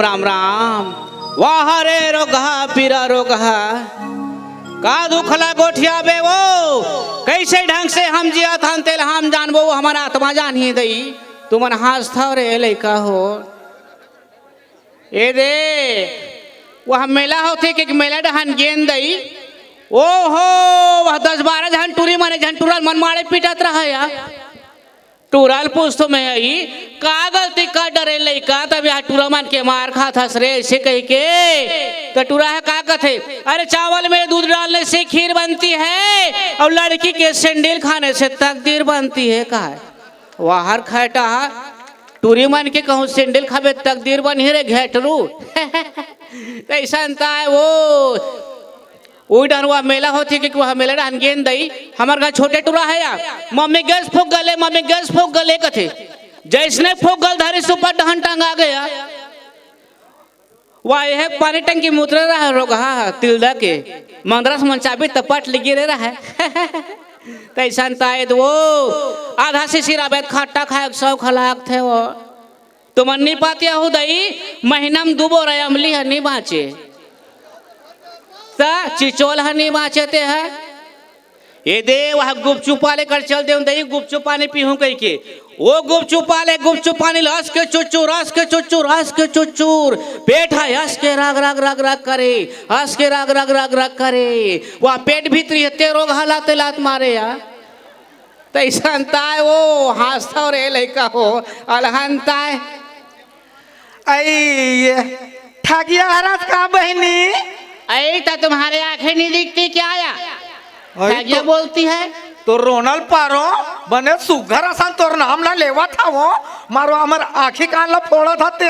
राम राम राम। वाह रे रोगहा पीरा रोगहा का दुखला गोठिया बे वो कैसे ढंग से हम जिया थान तेल हम जानबो हमारा आत्मा जान ही दई तुमन हाथ था रे लइका हो ए दे वह मेला होते कि मेला डहन गेंद दई ओ हो वह 10-12 झन टूरी माने झन टूरल मन मारे पिटत रहा या टूरल पूछ तो मैं आई का गलती का डरे लइका तब यहाँ टूरा मान के मार खा था रे ऐसे कह के तो टूरा है का कथे अरे चावल में दूध डालने से खीर बनती है और लड़की के सैंडल खाने से तकदीर बनती है का वाहर खाटा टूरी मान के कहूँ सैंडल खाबे तकदीर बनी रे घेटरू ऐसा है वो वही डरवा मेला होती कि वह मेला डन गेंद दई हमार घर छोटे टूरा है या मम्मी गैस फूक गले कथे जैसने फूक गल धारी सुपर डहन टंगा गया वह है पानी टंकी मुतरे रहा रोग हाँ तिलदा के मंदरस मंचाबी तपट लगी रह रहा है तैसा वो आधा से सिराबेद खाटा खाए 100 खलाक थे वो तो मन नहीं पाती हो दई महीना में 2 बोरा अमली है नहीं बाँचे चिचोल हनी बाँचते है ये दे वह गुपचुप वाले कर चल दे दही गुपचुप पानी पीहूं कह के वो गुपचुप पानी रस के चुचूर पेट है हंस के रग रग रग रग करे हंस के रग रग रग रग करे वह पेट भीतरी है ते रोग हलाते लात मारे या तैसा है वो हंसता रे लइका हो अलहनता है आई ठगिया हरस का बहनी ऐ तो तुम्हारे आंखें नहीं दिखती क्या आया ये बोलती है तो रोनल पारो बने सुघर असन तोर नाम ना लेवा था वो मारो हमर आंखी कान ला फोड़ा था ते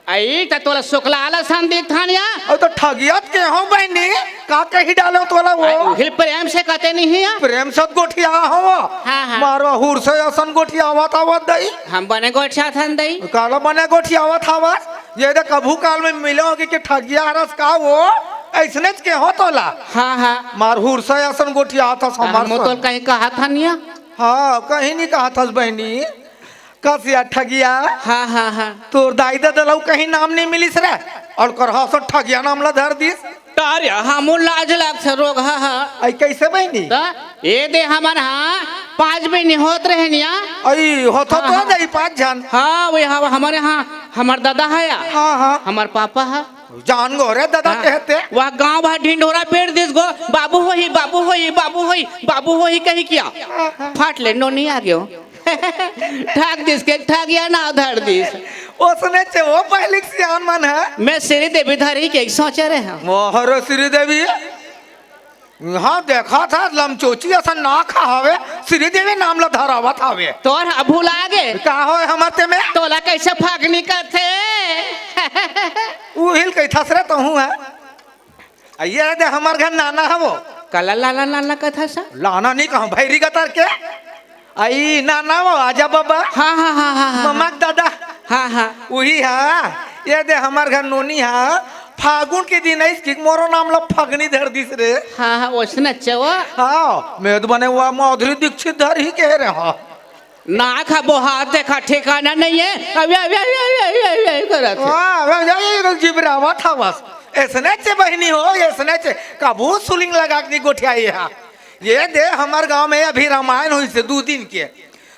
ऐ तो तोला शुक्ला आला सन दिख थानिया और तो ठगियत के हो बहनी का कही डालो तोला वो हिल प्रेम से कहते नहीं है प्रेम सत गोठिया हो हाँ। मारो हुर से असन गोठिया आवत आवत दई हम बने गोठिया थन दई काला बने गोठिया आवत आवत ये दे कभू काल में मिले होगी कि ठगिया हरस का वो ऐसने के हो तोला हाँ मार हुर से असन गोठिया आता समार तो कहीं कहा था निया हाँ कहीं नहीं कहा था बहनी कसिया ठगिया हाँ तोर दाई दलऊ कहीं नाम नहीं मिलिस रे और करहा सो ठगिया नाम ला धर दिस तारिया हम लाज लाग से रोग हाँ आई कैसे बहनी ये दे हमन हाँ 5 महीने होत रहे निया आई होता तो दई 5 जन हाँ वही हाँ हमारे हाँ हमार दादा है या हाँ हमार पापा है जान गो रे दादा कहते वह गांव भर ढिंढोरा पेड़ दिस गो बाबू होही कही किया फाट ले नो नहीं आ गयो ठाक दिस के ठाक या ना धर दिस उसने चे वो पहले सियान मन है मैं श्री देवी धरी के सोचे रहे हैं मोहर श्री देवी हाँ देखा था लमचोची असन ना खावे श्री देवी नाम ला धरावत हावे तोर भूला गे का होए हमते में तोला कैसे फागनी करथे उ हिल कई थसरे तो हूं है ये दे हमर घर नाना है वो कला लाला कथा सा लाना नहीं कहूं भैरी गतर के आई नाना वो आजा बाबा हाँ मम्मा दादा हाँ वही है ये दे हमार घर नोनी है फागुन के दिन है कि मोरो नाम ला फगनी धर दिस रे हाँ वैसे अच्छा वो हाँ मेद बने हुआ माधुरी दीक्षित धर ही कह रहे हो ना खाबो हाथ देखा ठिकाना नहीं है अभी करत वाह जिबरावा था बस ऐसने चे बहनी हो ऐसने चे कबू सुलिंग लगा के गोठियाई है ये दे हमार गांव में अभी रामायण हुई से 2 दिन के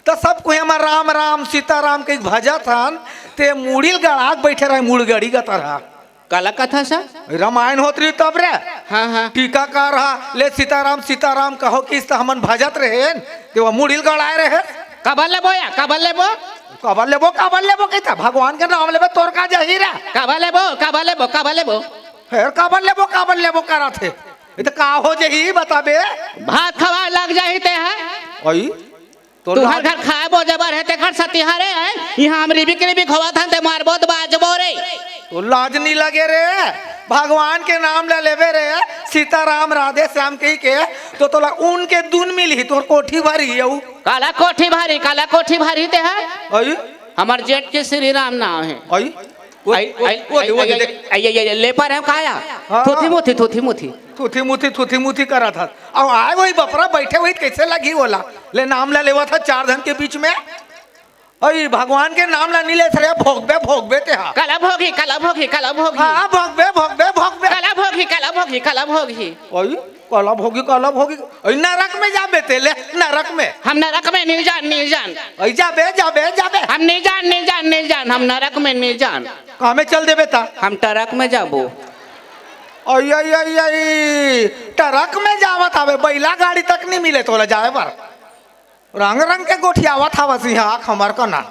तो सबको हमार राम राम सीताराम के भजा था ते मुड़िल गड़ाक बैठे रहे मुड़गड़ी का तरह काला कथा सा रामायण होत रही तब रे हाँ टीकाकार रहा ले सीताराम कहो कि हमन भजत रहे ते वो मुड़िल गड़ाए रहे कबल लेबो काबर लेबो कहता भगवान के नाम लेबो तोर का जहीरा कबल लेबो फिर काबर लेबो करा थे तो का हो जही बताबे भात खवा लग जाही ते है ओई तो हर घर खाए बो जबर है ते घर सतिहारे है यहां हमरी भी खवा था ते मारबो तो बाजबो रे तो लाज नहीं लगे रे भगवान के नाम ले लेवे रे सीताराम राधे श्याम कही के तो तोला उनके दून मिली तोर कोठी भरी है काला कोठी भरी ते है ओई हमार जेठ के श्री राम नाम है ओई ले पर है काया थूथी मुथी करा था अब आए वही बपरा बैठे हुई कैसे लगी बोला ले नाम ले लेवा था 4 जन के बीच में अई भगवान के नाम ला नहीं ले रे भोगबे ते हा कला भोगी कला भोगी कला भोगी हाँ भोगबे कला भोगी कला भोगी कला भोगी अई कला भोगी अई नरक में जाबे ते ले नरक में हम नरक में नहीं जान अई जाबे हम नहीं जान हम नरक में नहीं जान कहाँ में चल देबे ता हम टरक में जाबो आई ट्रक में जावत हवे बैला गाड़ी तक नहीं मिले तोला जाए पर रंग रंग के गोठियावत हवा सिंहा हमार को ना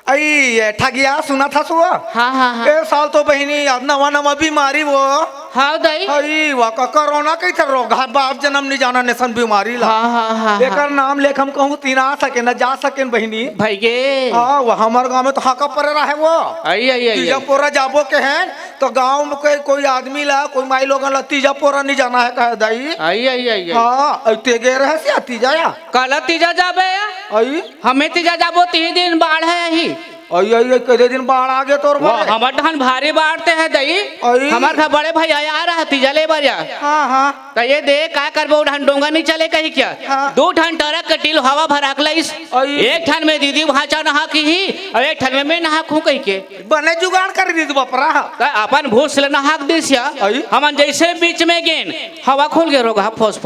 आई ठगिया सुना था सुआ हाँ ए साल तो बहनी अब नवा बीमारी वो हाँ दाई आई वाका कोरोना कैसे रोग है बाप जन्म नहीं जाना नेसन बीमारी ला हाँ एकर नाम लेख हम कहूँ तीन आ सके न जा सके बहनी भाई गे हाँ वो हमारे गांव में तो हाका परे रहा है वो आई तीजापुरा जाबो के हैं तो गांव में कोई आदमी ला कोई माई लोग ला तीजापुरा नहीं जाना है कहे दाई आई हाँ तेगे रहे से तीजा कल तीजा जाबे आई हमें तीजा जाबो 3 दिन बाढ़ है यही आई कई दिन बाढ़ आ गए तोर हमार धान भारी बाढ़ते है दई हमार घर बड़े भाई आया रहा तीजा ले बारिया हाँ तो ये देख का करबो ढान डोंगा नहीं चले कहीं क्या 2 ठान ट्रक कटिल हवा भराक लइस एक ठान में दीदी भाचा नहा की ही और एक ठान में मैं नहा खू कहीं के बने जुगाड़ कर दी बपरा अपन भूस ले नहाक दिसिया हमन जैसे बीच में गेन हवा खुल गए रोगा फोस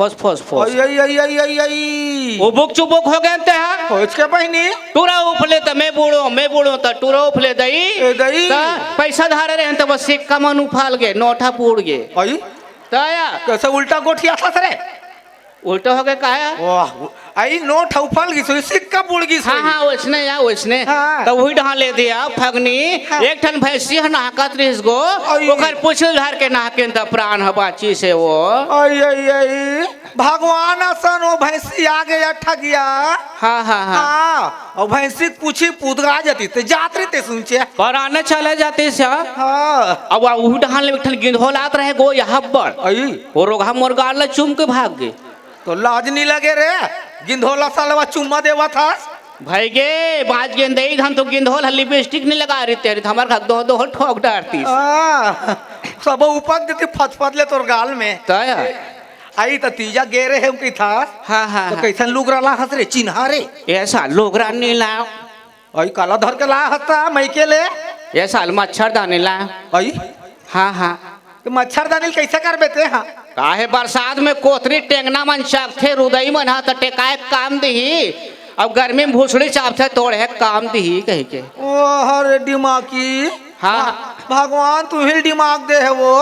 उबुक चुबुक हो गए ते खोज के बहनी टूरा उफले तो मैं बूढ़ो तो टूरा उफले दई पैसा धारे रहे तो बस सिक्का मन उफाल गए नोटा पूड़ गए तया कैसे उल्टा गोठिया था रे उल्टा हो गए काया वाह आई नोट उफाल गई सिक्का बुड़ गई हाँ वैसने तो वही ढहा ले दिया फगनी एक ठन भैंसी है नहाकत रिस गो ओकर पुछल धर के नहाके त प्राण ह बाची से वो आई भगवान असन वो भैंसी आ गया ठगिया हाँ और भैंसी पूछी पूदगा जाती ते जात रही ते सुनचे पराने चले जाते से हाँ अब वही ढहा ले एक ठन गिंधोलात रहे गो यहाँ पर आई वो रोगा मुर्गा ले चुम के भाग गए तो लाज नहीं लगे रे गिंधोला सालवा चुम्मा देवा था भाई गे बाज गेंदे हम तो गिंधोल लिपस्टिक नहीं लगा रही तेरे हमारे घर दो ठोक डारती सब ऊपर देती फत ले तोर गाल में तया आई तो तीजा गे रहे हम की था हाँ तो कैसन लोग रहा हंस रे चिन्हा रे ऐसा लोग नहीं लाओ आई काला धर के ला हंसता मैं के ले ये साल मच्छरदानी ला आई हाँ तो मच्छरदानी कैसे कर बेते हाँ काहे बरसात में कोतरी टेंगना मन चाप थे रुदई मन हा तो टेकाए काम दही अब गर्मी में भूसड़ी चाप थे तोड़े काम दही कह के ओ हरे दिमागी हाँ भगवान तू ही दिमाग दे है वो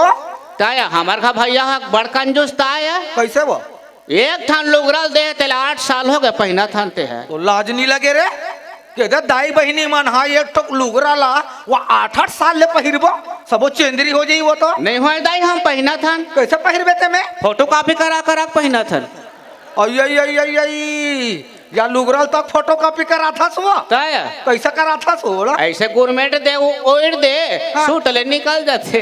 ताया हमार का भैया बड़ कंजूस ताया कैसे वो एक थान लोगरल दे तेला 8 साल हो गए पहना थान ते है तो लाज नहीं लगे रे के दाई बहनी मन हाँ एक ठोक लुगरा ला वो 8 साल ले पहिरबो सबो चेंदरी हो जाई वो तो नहीं हो दाई हम पहना थान कैसे पहिरबे ते में फोटो कॉपी करा पहना थान आई या लुगरल तक फोटो कॉपी करा था सो ताया कैसे करा था सो ऐसे गवर्नमेंट दे ओढ़ दे सूट ले निकल जाते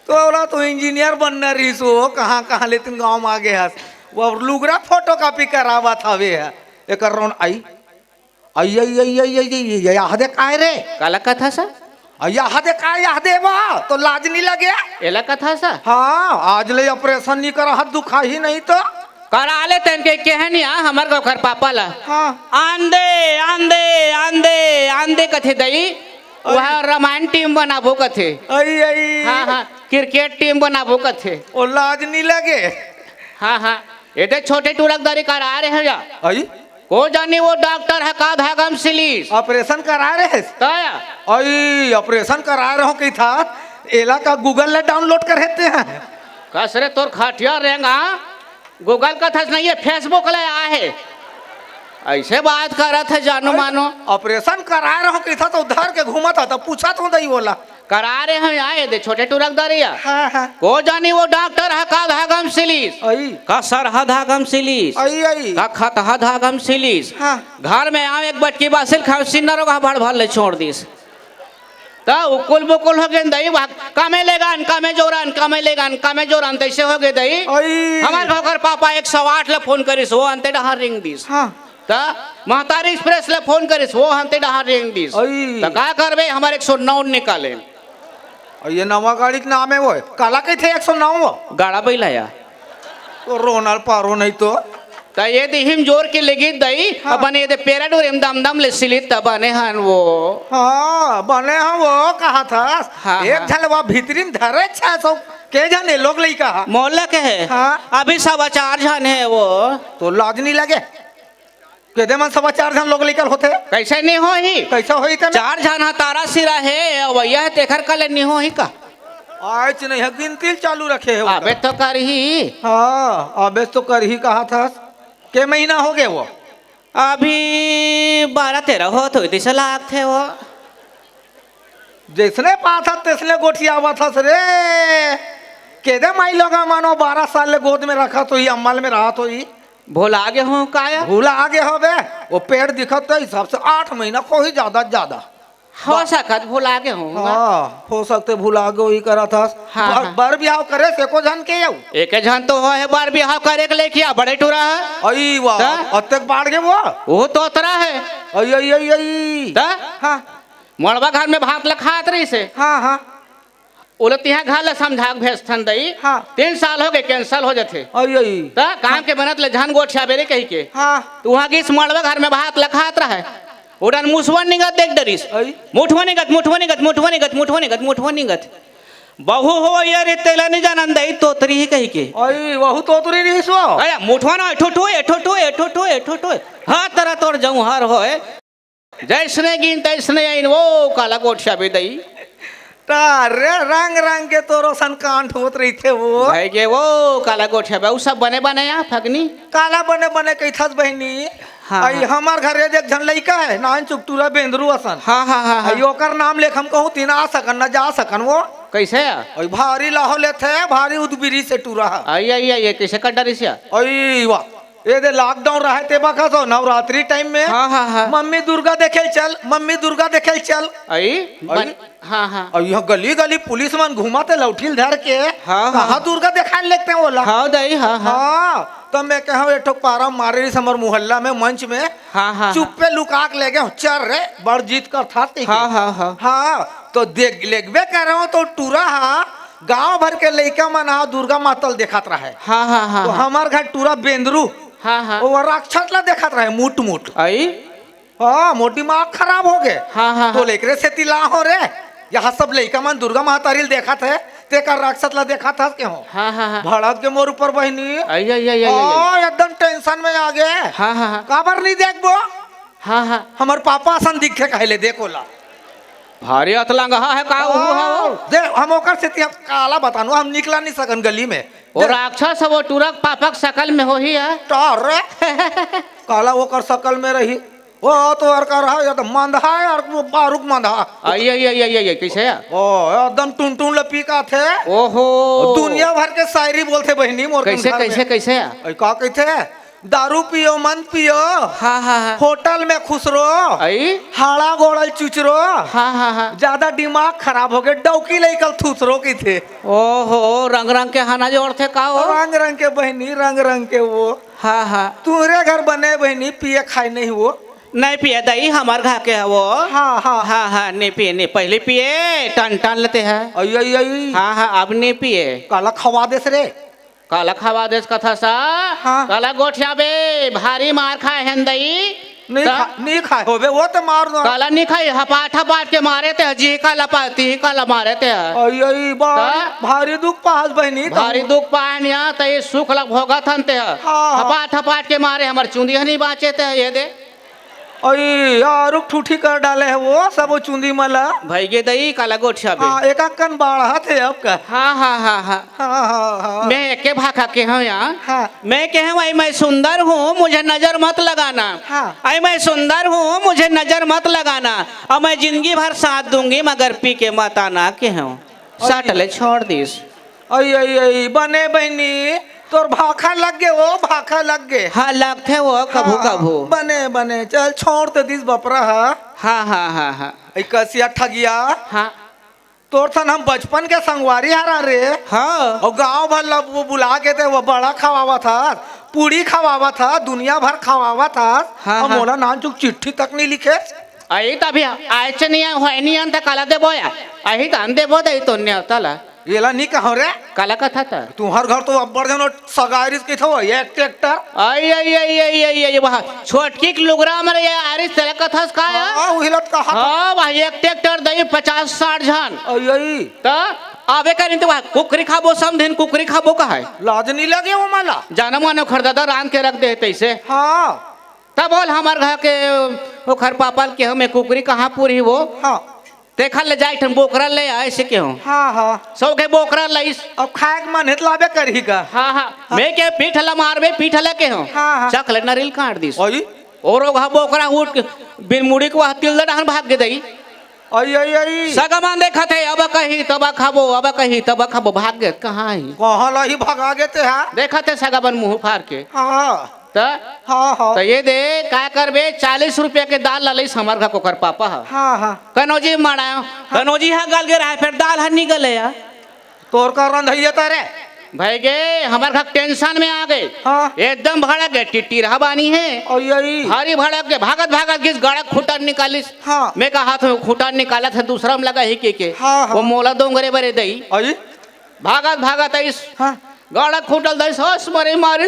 तो बोला तो इंजीनियर बनना रही सो कहाँ ले तुम गाँव में आ गए वो लुगरा फोटो कॉपी करावा था वे है एक रोन आई यादे काय रे काला कथा सा यादे काय यादे वाह तो लाज नहीं लगे एला कथा सा हाँ आज ले ऑपरेशन नहीं करा हाथ दुखा ही नहीं तो करा ले तन के कहनिया हमार घर पापा ला हाँ आंदे कथे दई वहाँ रामायण टीम बनाबो कथे हाँ क्रिकेट टीम बनाबो कथे ओ लाज नहीं लगे हाँ ये छोटे टूरकदारी करा रहे हैं आई को जानी वो डॉक्टर है का धागम सिलीस ऑपरेशन करा रहे ताया आई ऑपरेशन करा रहे हो कि था एला का गूगल ले डाउनलोड कर देते हैं कसरे तोर खाटिया रहेगा गूगल का था नहीं है फेसबुक ले आए है ऐसे बात कर रहा था जानो मानो ऑपरेशन करा रहे हो कि था तो उधर के घूमा था तो पूछा तो नहीं बोला करा रहे हैं आए दे छोटे टूरकदारिया हाँ को जानी वो डॉक्टर है का धागम सिलीस का सरहा धागम सिलीस का खतहा धागम सिलीस घर में आवे एक बटकी बासिल खाओ सिन्नरों का भड़ भर ले छोड़ दीस तो उकुल बुकुल हो गए दई कामे जोरान तैसे हो गए दई हमारे घर पापा 108 ले फोन करिस वो अंते डहार रिंग दीस तो महतारी एक्सप्रेस ले फोन करिस वो अंते डहार रिंग दीस तो का करबे हमारे 109 निकाले ये नवा गाड़ी के नाम है वो काला कहीं थे 109 वो गाड़ा बैलाया तो रोनाल पारो नहीं तो तो ये हिम जोर के लगी दई हाँ। अपने ये पेरा डोर एम दम दम ले सिलित तब बने हन वो हाँ बने हम वो कहा था हाँ, एक हाँ। झल वहाँ भीतरी में धरे छा सौ के जाने लोग लई कहा मोहल्ला के है हाँ। अभी 4.25 जन है वो तो लाज नहीं लगे के दे मन 4.25 जन लोग लेकर होते कैसे नहीं हो ही कैसा होई थे 4 जन हा तारा सिरा है वैया है तेखर कल नहीं हो ही का आज नहीं है गिनती चालू रखे है अबे तो कर ही हाँ अबे तो कर ही कहा था के महीना हो गए वो अभी 12-13 हो तो इतने लाख थे वो जिसने पा था तिसने गोठिया हुआ था रे के दे माई लोगा मानो 12 साल ले गोद में रखा तो ही अम्मल में रहा तो ही भूल आगे हूँ काया भूला आगे हो बे वो पेड़ दिखत तो हिसाब से 8 महीना को ही ज्यादा हो सकत भूल आगे हूँ हाँ हो सकते भूला आगे वही करा था हाँ, बर, हाँ। बर ब्याह करे से को जन के यऊ एक जन तो है बार बिहाव करे के लेके बड़े टूरा है आई वाह हाँ? अतक बाढ़ गए वो तो तोतरा है आई आई आई आई ता? हाँ मड़वा घर में भात लखात रही से हाँ हाँ उलत यहाँ घर ले समझा के भेजथन दई हाँ। 3 साल हो गए कैंसल हो जाते आई आई ता काम के बनत ले झन गोठिया बेरे कही के हाँ तो वहाँ की इस मड़वा घर में भात लखात रहा है उड़न मुसवन निगत देख डरिस आई मुठवा निगत बहु हो यार तेला नहीं जानन दई तोतरी ही कही के आई वहु तो तुरी नहीं सो अरे मुठवा ना ठोठो हाँ तरह तोड़ जाऊं हर होए जैसने गिन तैसने आइन वो काला गोठिया भी दई तारे रंग रंग के तो रोशन कांठ होत रही थे वो भाई के वो काला गोठिया बे उ सब बने या फगनी काला बने बने कैथस बहनी हाँ, आई हाँ। हमार घर एक झन लइका है नान चुकटूरा बेंदरू असन हाँ आई ओकर नाम लेख हम कहूँ तीन आ सकन न जा सकन वो कैसे आई भारी लाहो लेथे भारी उदबिरी से टूरा आई कैसे कर डरिस या आई वाह ये दे लॉकडाउन रहे ते बखा तो नवरात्रि टाइम में हाँ मम्मी दुर्गा देखे चल हाँ और यहाँ गली गली पुलिस मन घुमाते लौठिल धर के हाँ। कहाँ दुर्गा देखा लेते हैं बोला हाँ दई हाँ हाँ तो मैं कहा एक ठोक पारा मारे रही हमर मोहल्ला में मंच में हाँ चुप पे लुका के ले गए चल रे बड़ जीत कर था हाँ तो देख लेगबे कर रहा हूँ तो टूरा हाँ गांव भर के लड़का मन दुर्गा मातल देखत रहा है हाँ तो हमार घर टूरा बेंदरू हाँ वो राक्षस ला देखत रहे मुट आई हाँ मोटी दिमाग खराब हो गए हाँ तो लेकरे से तिला हो रे यहाँ सब लड़का मन दुर्गा महातारिल देखा थे ते का राक्षस ला देखा था क्यों हाँ भड़क के मोर ऊपर बहनी आई एकदम टेंशन में आ गए हाँ काबर नहीं देखबो हाँ हमार पापा सन दिखे कहले देखो ला भारी अतलंगा है का दे हम ओकर से काला बतानो हम निकला नहीं सकन गली में और राक्षस वो टूरक पापक शकल में हो ही है टार रे काला ओकर शकल में रही वो तो और कर रहा है तो मंधा है और वो बारूक मंधा आई कैसे ओ एकदम टुन लपीका थे ओहो दुनिया भर के शायरी बोलते बहनी मोर कैसे का कहते दारू पियो मन पियो हाँ होटल में खुश रहो आई हाड़ा गोड़ल चुचरो हाँ ज्यादा दिमाग खराब हो गए डौकी लेकर थूसरो की थे ओहो रंग के खाना जोड़ थे का रंग के बहनी रंग के वो हाँ तुम्हारे घर बने बहनी पिए खाए नहीं वो नहीं पिए दही हमार घर के है वो हाँ नहीं पिए नहीं पहले पिए टन लेते हैं हाँ अब नहीं पिए काला खवा दे रे काला खवा देश कथा सा काला गोठिया बे भारी मार खाए हैं दई नहीं खाए हो बे वो तो मार दो काला नहीं खाई हपाट के मारे थे जी का लपाती का मारे थे भारी दुख पास बहनी भारी दुख पानिया तो ये सुख लग भोगा थन ते हपाट के मारे हमारे चुंदी नहीं बाँचे थे ये दे यार ठूठी कर डाले है वो सब वो चुंदी मला भाई गे दई काला गोठिया बे एक अक्कन बाढ़ा थे अब का हाँ मैं एक भाखा के हूँ यहाँ मैं के हूँ मैं सुंदर हूँ मुझे नजर मत लगाना आई मैं सुंदर हूँ मुझे नजर मत लगाना और मैं जिंदगी भर साथ दूंगी मगर पी के मत आना के हूँ साटले छोड़ दीस आई बने बहनी तोर भाखा लग गए वो भाखा लग गए हाँ लगते वो कभू बने चल छोड़ तो दिस बपरा हाँ कसिया ठगिया हाँ तोर थन हम बचपन के संगवारी हरा रे हाँ और गांव भर वो बुला के थे वो बड़ा खवावा था पूरी खवावा था दुनिया भर खवावा था और मोला नान चुक चिट्ठी तक नहीं लिखे आई तभी आयच नहीं हो नहीं अंत काला दे बोया आई तो अंदे बोदे तो नहीं तला येला नहीं कहो रे काला कथा था तुम्हार घर तो अब्बड़ जनो सगारिस के थो ये ट्रैक्टर आई आई आई आई आई आई वहाँ छोटकी के लुगरा मरे ये आरिस तेरा कथा का है हां उहिलत कहा हाँ भाई एक ट्रैक्टर दई 50-60 जन आई आई तो आवे करें तो वहाँ कुकरी खाबो समझिन कुकरी खाबो का है लाज नहीं लगे वो माला जाना मानो खरदादा रान के रख दे तैसे हाँ तब बोल हमार घर के वो खर पापल के हमें कुकरी कहाँ पूरी वो हाँ देखा ले जाए ठन बोकरा ले आए से क्यों हाँ हाँ सौ के बोकरा लईस अब खाए के मन हित लाबे करही का हाँ हाँ मैं के पीठला मारबे पीठला के हो हाँ, हाँ। चख ले नरिल काट दिस आई और वहाँ बोकरा उठ के बिन मुड़ी को वहाँ तिल डहन भाग के दई आई आई आई सगमान देखा थे अब कही तब खाबो अब कही तब खाबो भाग गए कहाँ ही कहाँ लही भगा गए थे हाँ देखा थे सगमन मुंह फाड़ के हाँ तो हाँ हाँ तो ये दे क्या करबे 40 रुपया के दाल ललिस हमार घर को कर पापा है हाँ हाँ कनौजी मारा कनौजी हाँ गल गे रहा फिर दाल हर निकले यार तोर का रंधैया तारे भाई गे हमार घर टेंशन में आ गए हाँ एकदम भड़क गए टिट्टी रहा बानी है आई आई हरी भड़क गए भागत भागत किस गड़ा खूटा निकालिस हाँ मैं का हाथ में खूटा निकाला था दूसरा में लगा ही के हाँ, हाँ। वो मोला दोंगरे बरे दई आई भागत भागत इस हाँ गड़ा खूटल दई सस मरी मारी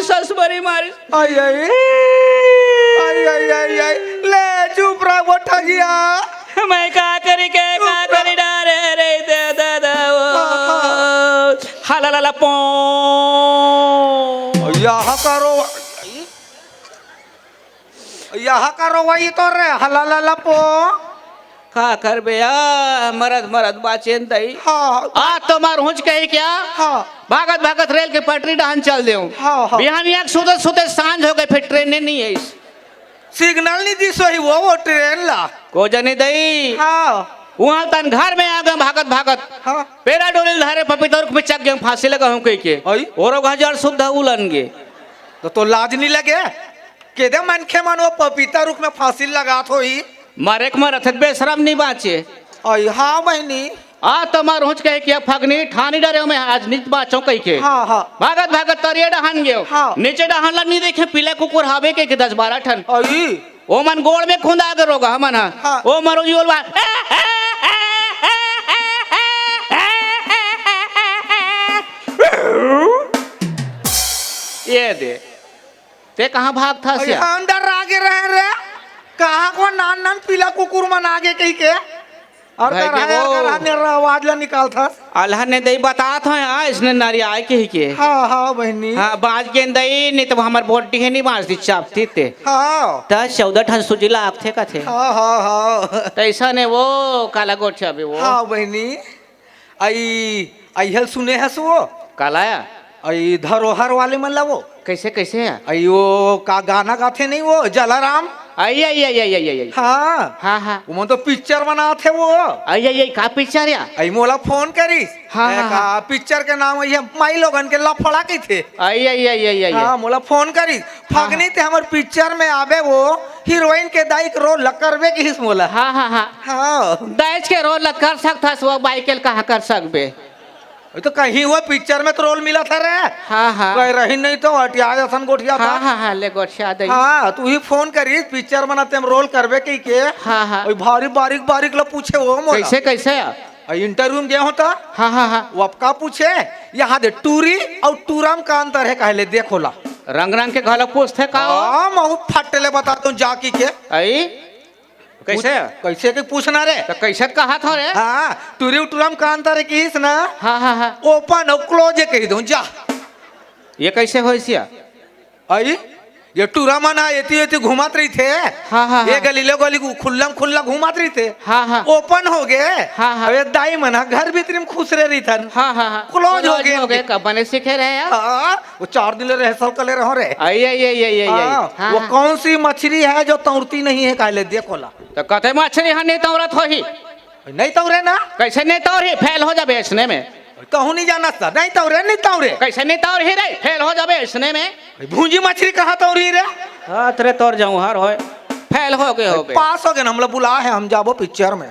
आई आई आई आई आई आई ले चुप रह वो ठगिया मैं का करी के का करी डारे रे दे दे दे ओ हलाला पो यहाँ करो यहाँ करो वही तो रे हलाला पो का करबे आ मरद बाचेन दई हाँ आ तो मार हुंच कही क्या हाँ भागत भागत रेल के पटरी डहन चल दे हाँ, हाँ। बिहान एक सुते सुते सांझ हो गए फिर ट्रेन नहीं है इस सिग्नल नहीं दी सोही वो ट्रेन ला को जने दई हाँ वहां तन घर में आ गए भागत भागत हाँ पेरा डोले धारे पपीता में चक गए फांसी लगा हूं कही के आई? और हजार सुविधा उलन गे तो लाज नहीं लगे के दे मन खे मन वो पपीता रुख में फांसी लगा थो ही मारे के मरथ बेशरम नहीं बाचे आई हाँ बहनी आ तो मार हुंच कहे कि फगनी ठानी डरे में आज नित बाचो कही के हाँ हाँ भागत भागत तरिया डहन गयो हाँ। नीचे डहन ला नहीं देखे पीले कुकुर हावे के 10-12 ठन आई ओ मन गोड़ में खुंदा के रोगा हमन हाँ। ओ मरो जी बोलवा ये दे ते कहाँ भाग था सिया अंदर आगे रहे रे कहाँ को नान नान पीला कुकुर मन आगे कही के और भाई के वो- आवाज ला निकाल था अल्लाह ने दई बता था यार इसने नारी आए के ही के हाँ हाँ बहनी हाँ बाज के दई नहीं तो हमार बोटी है नहीं बाज दी चापती ते हाँ 14 ठन सुजिला आप थे का थे हाँ हाँ हाँ तो ऐसा ने वो काला गोठा भी वो हाँ बहनी आई आई हल सुने है सो कालाया आई धरोहर वाले मन ला वो कैसे कैसे है आई वो का गाना गाथे नहीं वो जलाराम आई आई आई आई आई आई हाँ हाँ हाँ वो तो पिक्चर बना थे वो आई आई आई का पिक्चर या आई मोला फोन करी हाँ, हाँ, हाँ। पिक्चर के नाम ये माई लोगन के लफड़ा के थे आई आई आई आई आई हाँ मोला फोन करी फगनी थे हमार पिक्चर में आवे वो हीरोइन के दाई के रोल करवे की हिस मोला हाँ हाँ हाँ हाँ दाइज के रोल कर सकता वो बाइकल कहाँ कर सकबे तो कहीं वो पिक्चर में तो रोल मिला था रे हाँ हाँ कह रही नहीं तो हटिया जैसन गोठिया था हाँ हाँ हाँ ले गोठिया दई हाँ तू ही फोन करी पिक्चर बनाते हम रोल करवे के हाँ हाँ ओई भारी बारीक बारीक लो पूछे वो मोला कैसे कैसे या इंटरव्यू में गया होता हाँ हाँ हाँ वो आपका पूछे यहाँ दे टूरी और टूरम का अंतर है कहले देखो ला रंग रंग के घाला पूछते का हो? हाँ मैं फटले बताता हूँ जाकी के आई कैसे कैसे के पूछना रे तो कैसे कहा था रे हाँ टूरी टूरम का अंतर है किस ना हाँ हाँ हाँ ओपन और क्लोज कह दूं जा ये कैसे हो सिया आई ये टूरा मना ये घुमात रही थे हाँ, हाँ, ये हाँ। गली गली खुल्ला घुमात रही थे हाँ हाँ ओपन हो गए हाँ, हाँ। ये दाई मना घर भीतर में खुश रही था हाँ हाँ हाँ क्लोज हो गए हो गए कब बने सीखे रहे यार हाँ, वो 4 दिन रहे सल कले रहो रे आई आई आई आई आई हाँ, हाँ, वो हाँ। कौन सी मछली है जो तौरती नहीं है कहले देखो ला तो कथे मछली यहाँ नहीं तौरत हो ही नहीं तौरे ना कैसे नहीं तौर ही फेल हो जाबे इसने में कहूँ नहीं जाना था नहीं तौरे कैसे नहीं तौर ही रे फेल हो जाबे इसने में भूंजी मछली कहाँ तौरी रे हाँ तेरे तौर जाऊँ हर हो फेल हो गए पास हो गए ना, हम लोग बुला है हम जाबो पिक्चर में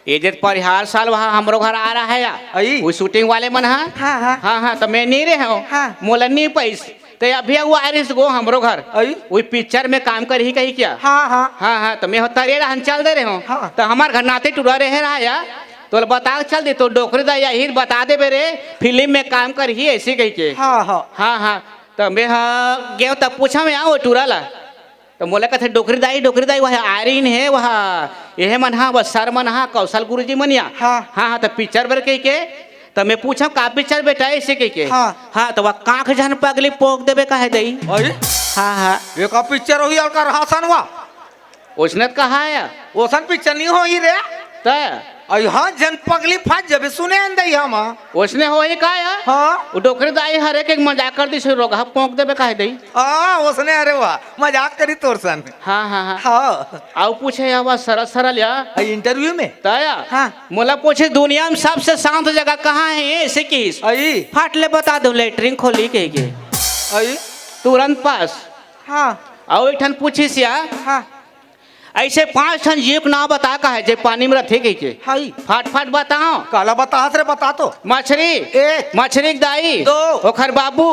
ये जे पर हर साल वहाँ हमरो घर आ रहा है या आई वो शूटिंग वाले मन हाँ हाँ हाँ हाँ हाँ तो मैं नहीं रहे हो हाँ। मोला नहीं पैस तो अभी वो आरिस गो हमरो घर आई वही पिक्चर में काम कर ही कही क्या हाँ हाँ हाँ हाँ तो मैं होता रे हम चल दे रहे हो हाँ। तो हमार घर नाते टुरा रहे रहा या तो बता चल दे तो डोकरी दा यही बता दे बेरे फिल्म में काम कर ही ऐसे कह के हाँ हाँ हाँ हाँ तो मैं हाँ गए तब पूछा मैं आओ टूरा ला तो मोला कहते डोकरी दाई वह आयरीन है वह यह मन हाँ बस सर मन हाँ कौशल गुरु जी मनिया हाँ। हाँ तो पिक्चर बर कह के तो मैं पूछा का पिक्चर बेटा ऐसे कह के हाँ। हाँ तो वह कांख जन पगली पोक देवे कहे दई अरे हाँ हाँ ये का पिक्चर हो यार कर हासन हुआ उसने कहा है ओसन पिक्चर नहीं हो ही रे तो यहाँ जन पगली फाट जबे सुने अंदर हम उसने हो ही का है हाँ वो डोकरी दाई हर एक मजाक कर दी रोगा पोक देवे कहे दई उसने अरे वाह मजाक करी तोर सन हाँ हाँ हाँ हाँ आओ पूछे या वह सरल सरल या इंटरव्यू में तया हाँ। मोला पूछे दुनिया में सबसे शांत जगह कहाँ है ऐसे किस आई फाट ले बता दो लेटरिन खोली के आई तुरंत पास हाँ आओ एक ठन पूछिस या हाँ ऐसे 5 ठन जीव के नाम बता का है जे पानी में रथे के हाई फाट फाट बताओ काला बता रे बता तो मछली एक मछली के दाई दो ओखर बाबू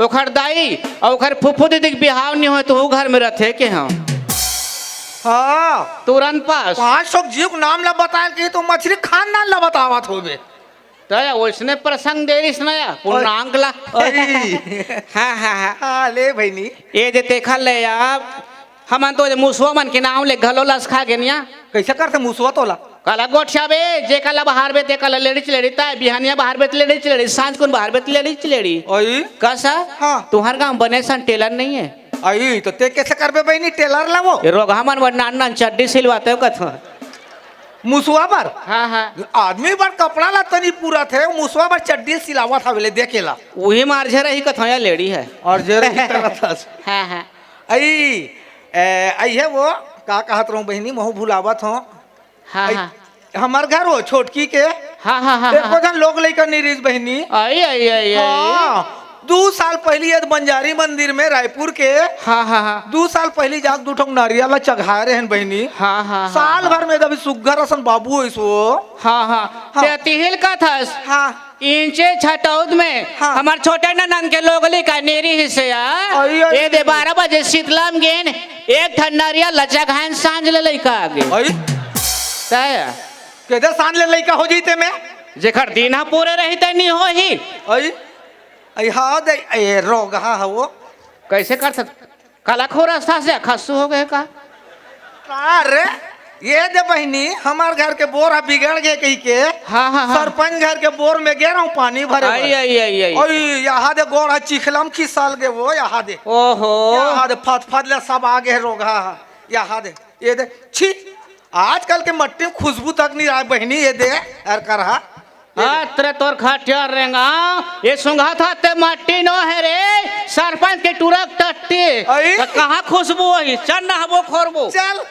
ओखर दाई और ओखर फुफू दीदी के बिहाव नहीं हो तो वो घर में रथे के हम हाँ तुरंत पास 500 जीव के नाम ला बताए कि तो मछली खानदान ला बतावत होबे तया उसने प्रसंग दे रही सुनाया पूर्णांक ला हाँ हाँ हाँ हाँ ले भैनी ये जे देखा ले आप हमन तो मुसवा मन के नाम ले घलो लस खा गेनिया कैसे करते मुसवा तोला काला गोठिया बे जे काला बाहर बे ते काला लेडी चलेड़ी ता बिहानिया बाहर बे लेडी चलेड़ी सांझ कोन बाहर बे लेडी चलेड़ी आई कैसा हाँ। तुम्हार गांव बने सन टेलर नहीं है आई तो ते कैसे करबे बहनी टेलर ला वो ये रोगा मन वरना नान चड्डी सिलवाते हो कथो मुसवा पर हाँ हाँ आदमी पर कपड़ा ला तनी पूरा थे मुसवा पर चड्डी सिलावा था बोले देखेला वही मारझे रही कथो या लेडी है और जे रही तरह था हाँ हाँ आई आई है वो का कहत रहूं बहनी महू भुलावत हो हाँ हाँ हमार घर हो छोटकी के हाँ हाँ हाँ देखो जन लोग लेकर निरीज बहनी आई आई आई आई हाँ 2 साल पहले ये बंजारी मंदिर में रायपुर के हाँ हाँ हाँ 2 साल पहले जाक 2 ठोक नारियल चढ़ाए रहे बहनी हाँ हाँ साल भर में जब सुग्घर असन बाबू होइस वो हाँ हाँ ते तिहिल का थस हाँ इंचे छटौद में हाँ। हमार छोटे ननन के लोग का नेरी हिस्से आई, आई, ये दे 12 बजे शीतलम गेन एक ठन नरिया लचा घान सांझ ले लइका आगे आई तय केदे सान ले लइका हो जइते में जेखर दिन हा पूरे रही त नहीं हो ही आई आई हाँ दे ए रोग हाँ वो कैसे कर सक काला खो रास्ता से खस्सू हो गए का अरे ये दे बहनी हमार घर के बोर बिगड़ गए कही के हाँ हाँ हाँ सरपंच घर के बोर में गे रहा हूँ पानी भरे आई आई आई आई ओए यहाँ दे गोड़ चिखलम की साल के वो यहाँ दे ओहो यहाँ दे फत ले सब आगे है रोग हाँ यहाँ दे ये दे छी आजकल के मट्टी में खुशबू तक नहीं रहा बहनी ये दे अर कर तेरे तोर खटिया रेंगा ये सुंघा था ते मट्टी नो है रे सरपंच के टूरक टट्टी आई। तो कहाँ खुशबू है चल ना वो खोरबो चल